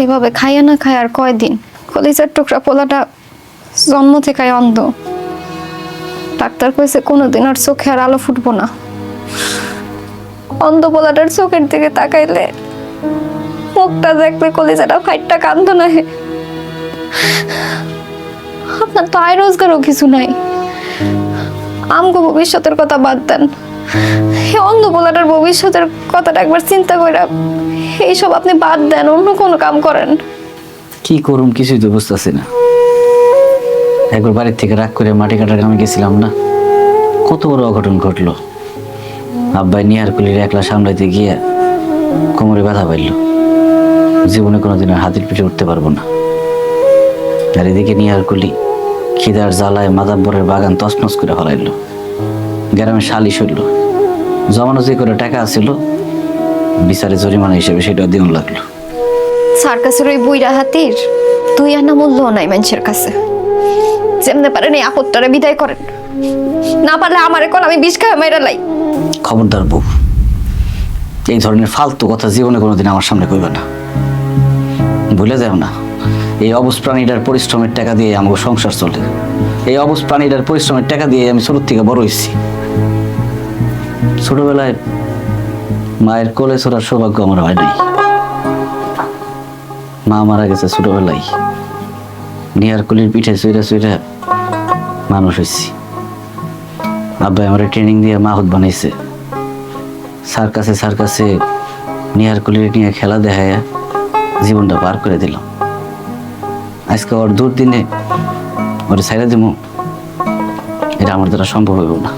এভাবে খাইয়া না খায় আর কয়দিন? কলিজার টুকরা পোলাটা জন্ম থেকে অন্ধ। ডাক্তার কইছে কোনোদিন আর চোখে আর আলো ফুটবো না। অন্ধ পোলাটার চোখের দিকে তাকাইলে, মুখটা দেখলে কলিজাটা ফাইটটা কান্দ না হে। আপনার তো আয় রোজগারও কিছু নাই। আমগো ভবিষ্যতের কথা বাদ দেন, অন্ধ পোলাটার ভবিষ্যতের কথাটা একবার চিন্তা কইরা এইসব আপনি বাদ দেন, অন্য কোনো কাম করেন। কি করুম কিছুই তো বুঝতেছি না। একবার বাড়ির থেকে রাগ করে মাটি কাটার কামে গেছিলাম না, কত বড় অঘটন ঘটলো। আব্বাই নিহার কুলির একলা সামলাইতে গিয়ে কোমরে ব্যথা পাইল। জীবনে কোনোদিন আর হাতির পিঠে উঠতে পারবো না। আর এদিকে নিহার কুলি খিদার জ্বালায় মাদাব্বরের বাগান তছনছ করে ফেলাইল। গ্রামে সালিশ হইল, জমানো যে করে টাকা আছিল বিচারে জরিমানা হিসেবে সেটা দিন লাগলো। সার্কাসের ওই বুইরা হাতির দুই আনা মূল্য নাই মানুষের কাছে। যেমনে পারেন এই আপদটারে বিদায় করেন, না পারলে আমারে কোন আমি বিষ খাই মাইরা লাই। খবরদার বউ, এই ধরনের ফালতু কথা জীবনে কোনোদিন আমার সামনে কইবে না। ভুলে যাও না, এই অবুজ প্রাণীটার পরিশ্রমের টাকা দিয়ে আমাকে সংসার চলে। এই অবুজ প্রাণীটার পরিশ্রমের টাকা দিয়ে আমি ছোট থেকে বড় হয়েছি। ছোটবেলায় মায়ের কোলে ছোড়ার সৌভাগ্য আমার হয় নাই। মা মারা গেছে ছোটবেলায়, নিহার কুলির পিঠে চুইরা চুইরা মানুষ হয়েছি। আব্বাই আমার ট্রেনিং দিয়ে মাহুত বানাইছে। সার্কাসে নিহার কুলির নিয়ে খেলা দেখায় জীবনটা পার করে দিলাম। আজকে ওর দুর্দিনে ওরে ছাইরা দিব, এটা আমার দ্বারা সম্ভব হইব না।